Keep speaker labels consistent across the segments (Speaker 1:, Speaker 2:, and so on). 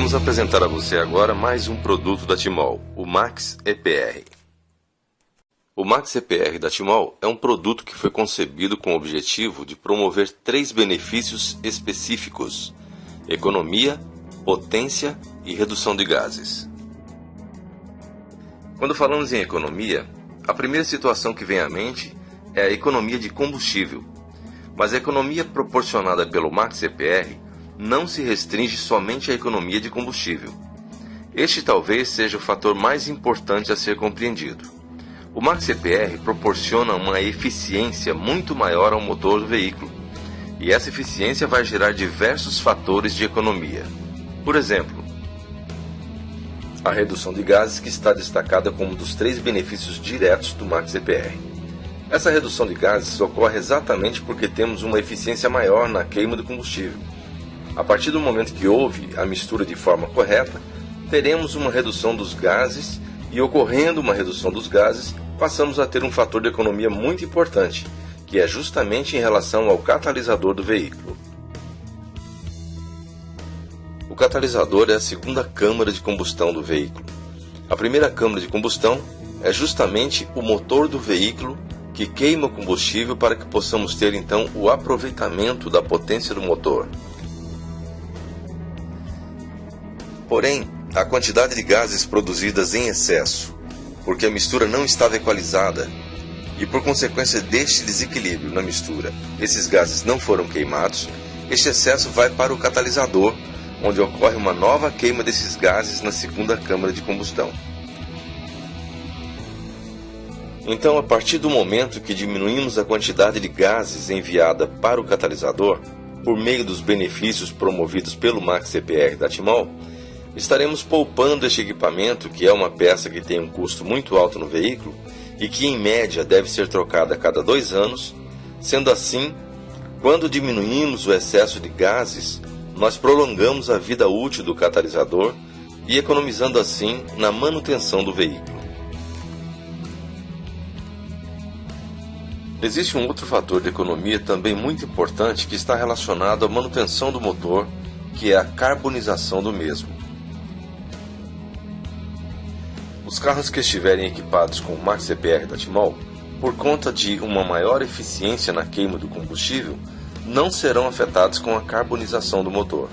Speaker 1: Vamos apresentar a você agora mais um produto da Timol, o Max EPR. O Max EPR da Timol é um produto que foi concebido com o objetivo de promover 3 benefícios específicos: economia, potência e redução de gases. Quando falamos em economia, a primeira situação que vem à mente é a economia de combustível. Mas a economia proporcionada pelo Max EPR não se restringe somente à economia de combustível. Este talvez seja o fator mais importante a ser compreendido. O Max EPR proporciona uma eficiência muito maior ao motor do veículo, e essa eficiência vai gerar diversos fatores de economia. Por exemplo, a redução de gases, que está destacada como um dos 3 benefícios diretos do Max EPR. Essa redução de gases ocorre exatamente porque temos uma eficiência maior na queima do combustível. A partir do momento que houve a mistura de forma correta, teremos uma redução dos gases e, ocorrendo uma redução dos gases, passamos a ter um fator de economia muito importante, que é justamente em relação ao catalisador do veículo. O catalisador é a segunda câmara de combustão do veículo. A primeira câmara de combustão é justamente o motor do veículo, que queima o combustível para que possamos ter então o aproveitamento da potência do motor. Porém, a quantidade de gases produzidas em excesso, porque a mistura não estava equalizada, e por consequência deste desequilíbrio na mistura, esses gases não foram queimados, este excesso vai para o catalisador, onde ocorre uma nova queima desses gases na segunda câmara de combustão. Então, a partir do momento que diminuímos a quantidade de gases enviada para o catalisador, por meio dos benefícios promovidos pelo Max EPR da Timol, estaremos poupando este equipamento, que é uma peça que tem um custo muito alto no veículo e que, em média, deve ser trocada a cada 2 anos. Sendo assim, quando diminuímos o excesso de gases, nós prolongamos a vida útil do catalisador e economizando assim na manutenção do veículo. Existe um outro fator de economia também muito importante que está relacionado à manutenção do motor, que é a carbonização do mesmo. Os carros que estiverem equipados com o Max EPR da Timol, por conta de uma maior eficiência na queima do combustível, não serão afetados com a carbonização do motor.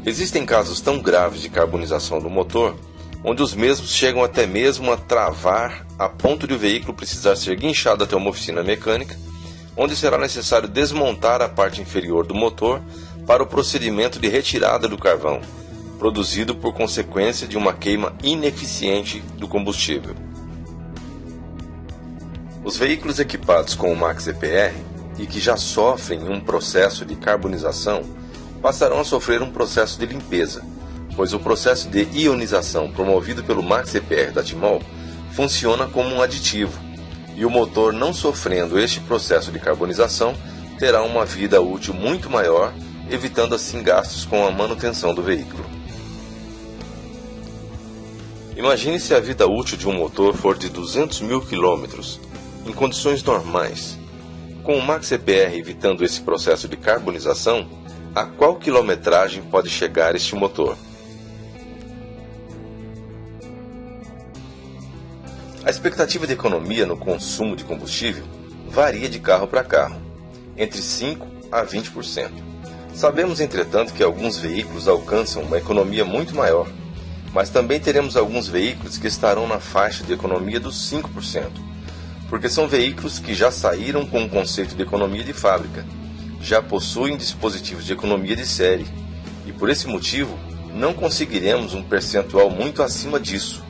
Speaker 1: Existem casos tão graves de carbonização do motor, onde os mesmos chegam até mesmo a travar a ponto de o veículo precisar ser guinchado até uma oficina mecânica, onde será necessário desmontar a parte inferior do motor para o procedimento de retirada do carvão, produzido por consequência de uma queima ineficiente do combustível. Os veículos equipados com o Max EPR e que já sofrem um processo de carbonização passarão a sofrer um processo de limpeza, pois o processo de ionização promovido pelo Max EPR da Timol funciona como um aditivo, e o motor, não sofrendo este processo de carbonização, terá uma vida útil muito maior, evitando assim gastos com a manutenção do veículo. Imagine se a vida útil de um motor for de 200 mil quilômetros, em condições normais. Com o Max EPR evitando esse processo de carbonização, a qual quilometragem pode chegar este motor? A expectativa de economia no consumo de combustível varia de carro para carro, entre 5% a 20%. Sabemos, entretanto, que alguns veículos alcançam uma economia muito maior, mas também teremos alguns veículos que estarão na faixa de economia dos 5%, porque são veículos que já saíram com o conceito de economia de fábrica, já possuem dispositivos de economia de série, e por esse motivo não conseguiremos um percentual muito acima disso.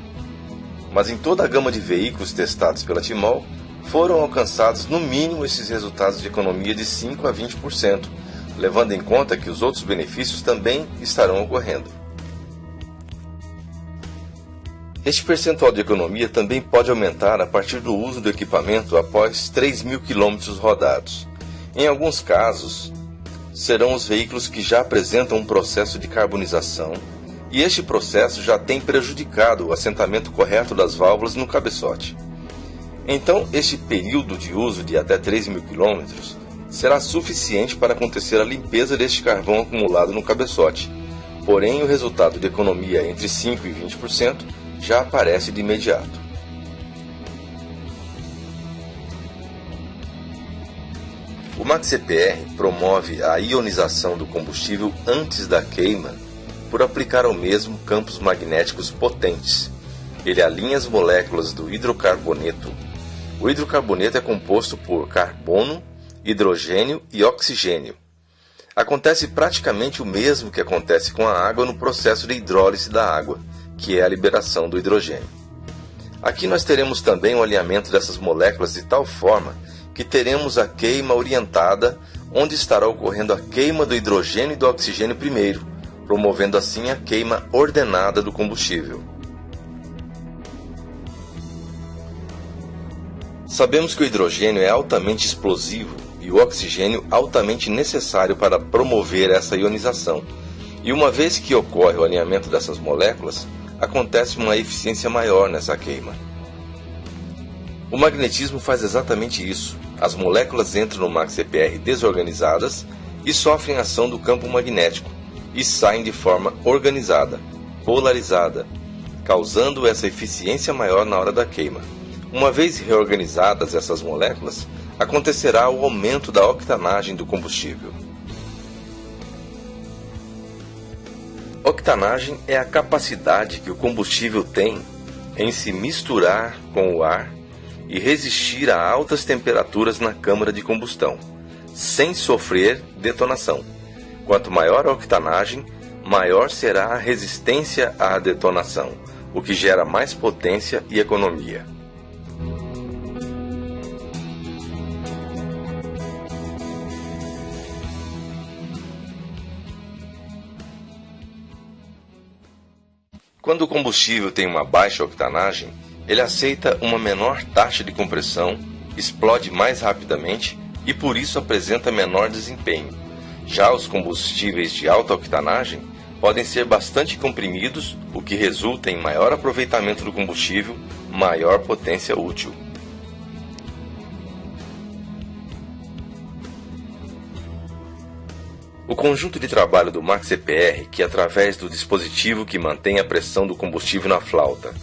Speaker 1: Mas em toda a gama de veículos testados pela Timol, foram alcançados no mínimo esses resultados de economia de 5% a 20%, levando em conta que os outros benefícios também estarão ocorrendo. Este percentual de economia também pode aumentar a partir do uso do equipamento após 3.000 km rodados. Em alguns casos, serão os veículos que já apresentam um processo de carbonização, e este processo já tem prejudicado o assentamento correto das válvulas no cabeçote. Então, este período de uso de até 3.000 km será suficiente para acontecer a limpeza deste carvão acumulado no cabeçote, porém o resultado de economia entre 5% e 20% já aparece de imediato. O MaxCPR promove a ionização do combustível antes da queima por aplicar ao mesmo campos magnéticos potentes. Ele alinha as moléculas do hidrocarboneto. O hidrocarboneto é composto por carbono, hidrogênio e oxigênio. Acontece praticamente o mesmo que acontece com a água no processo de hidrólise da água, que é a liberação do hidrogênio. Aqui nós teremos também o alinhamento dessas moléculas de tal forma que teremos a queima orientada, onde estará ocorrendo a queima do hidrogênio e do oxigênio primeiro, promovendo assim a queima ordenada do combustível. Sabemos que o hidrogênio é altamente explosivo e o oxigênio altamente necessário para promover essa ionização. E uma vez que ocorre o alinhamento dessas moléculas, acontece uma eficiência maior nessa queima. O magnetismo faz exatamente isso. As moléculas entram no MaxCPR desorganizadas e sofrem a ação do campo magnético e saem de forma organizada, polarizada, causando essa eficiência maior na hora da queima. Uma vez reorganizadas essas moléculas, acontecerá o aumento da octanagem do combustível. Octanagem é a capacidade que o combustível tem em se misturar com o ar e resistir a altas temperaturas na câmara de combustão, sem sofrer detonação. Quanto maior a octanagem, maior será a resistência à detonação, o que gera mais potência e economia. Quando o combustível tem uma baixa octanagem, ele aceita uma menor taxa de compressão, explode mais rapidamente e por isso apresenta menor desempenho. Já os combustíveis de alta octanagem podem ser bastante comprimidos, o que resulta em maior aproveitamento do combustível, maior potência útil. O conjunto de trabalho do MaxCPR, que através do dispositivo que mantém a pressão do combustível na flauta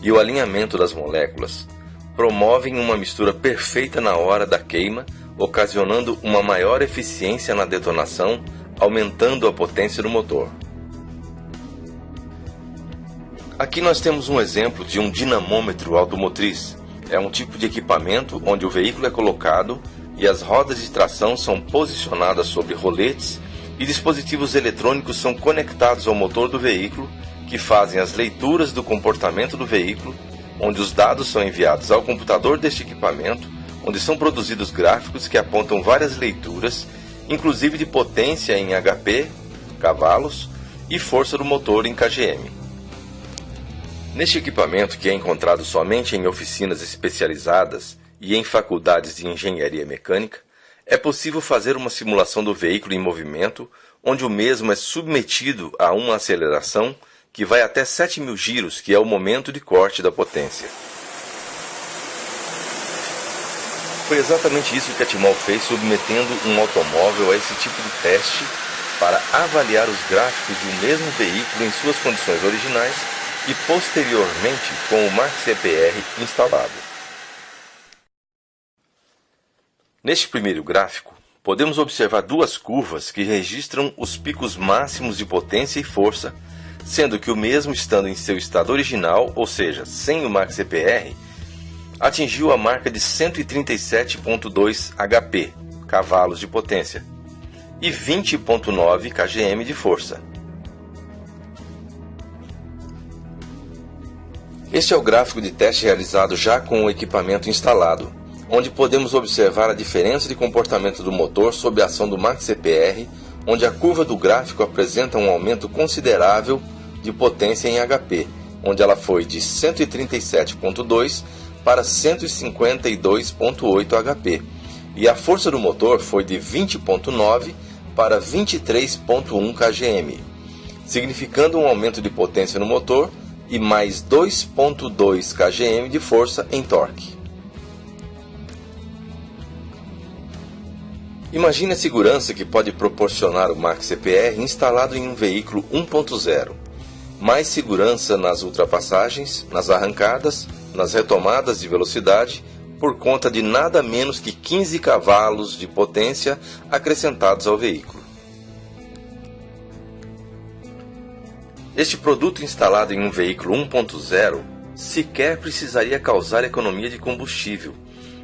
Speaker 1: e o alinhamento das moléculas, promovem uma mistura perfeita na hora da queima, ocasionando uma maior eficiência na detonação, aumentando a potência do motor. Aqui nós temos um exemplo de um dinamômetro automotriz. É um tipo de equipamento onde o veículo é colocado e as rodas de tração são posicionadas sobre roletes e dispositivos eletrônicos são conectados ao motor do veículo, que fazem as leituras do comportamento do veículo, onde os dados são enviados ao computador deste equipamento, onde são produzidos gráficos que apontam várias leituras, inclusive de potência em HP, cavalos, e força do motor em kgm. Neste equipamento, que é encontrado somente em oficinas especializadas e em faculdades de engenharia mecânica, é possível fazer uma simulação do veículo em movimento, onde o mesmo é submetido a uma aceleração que vai até 7.000 giros, que é o momento de corte da potência. Foi exatamente isso que a Timol fez, submetendo um automóvel a esse tipo de teste para avaliar os gráficos de um mesmo veículo em suas condições originais e posteriormente com o MaxCPR instalado. Neste primeiro gráfico, podemos observar duas curvas que registram os picos máximos de potência e força, sendo que o mesmo estando em seu estado original, ou seja, sem o MaxCPR, atingiu a marca de 137.2 HP, cavalos de potência, e 20.9 kgm de força. Este é o gráfico de teste realizado já com o equipamento instalado, onde podemos observar a diferença de comportamento do motor sob a ação do MaxCPR, onde a curva do gráfico apresenta um aumento considerável de potência em HP, onde ela foi de 137.2 para 152.8 HP, e a força do motor foi de 20.9 para 23.1 kgm, significando um aumento de potência no motor e mais 2.2 kgm de força em torque. Imagine a segurança que pode proporcionar o MaxCPR instalado em um veículo 1.0. Mais segurança nas ultrapassagens, nas arrancadas, nas retomadas de velocidade, por conta de nada menos que 15 cavalos de potência acrescentados ao veículo. Este produto instalado em um veículo 1.0 sequer precisaria causar economia de combustível,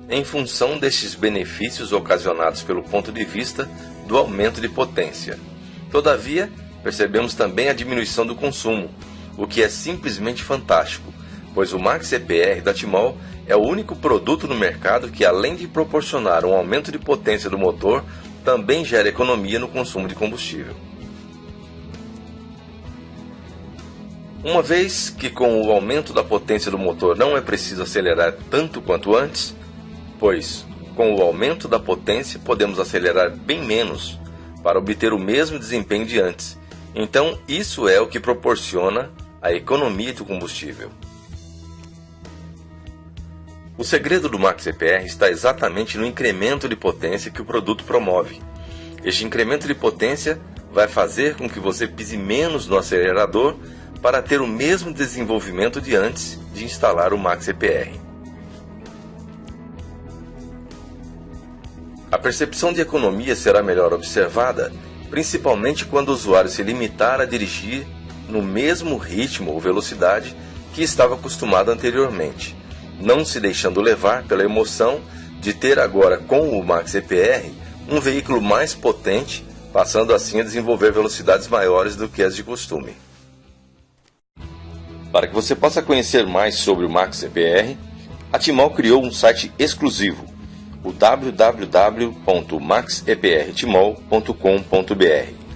Speaker 1: em função destes benefícios ocasionados pelo ponto de vista do aumento de potência. Todavia, percebemos também a diminuição do consumo, o que é simplesmente fantástico, pois o MaxCPR da Timol é o único produto no mercado que, além de proporcionar um aumento de potência do motor, também gera economia no consumo de combustível. Uma vez que com o aumento da potência do motor não é preciso acelerar tanto quanto antes, pois com o aumento da potência podemos acelerar bem menos para obter o mesmo desempenho de antes. Então isso é o que proporciona a economia do combustível. O segredo do MaxCPR está exatamente no incremento de potência que o produto promove. Este incremento de potência vai fazer com que você pise menos no acelerador para ter o mesmo desenvolvimento de antes de instalar o MaxCPR. A percepção de economia será melhor observada, principalmente quando o usuário se limitar a dirigir no mesmo ritmo ou velocidade que estava acostumado anteriormente, não se deixando levar pela emoção de ter agora com o MaxCPR um veículo mais potente, passando assim a desenvolver velocidades maiores do que as de costume. Para que você possa conhecer mais sobre o MaxCPR, a Timol criou um site exclusivo, o www.maxeprtimol.com.br.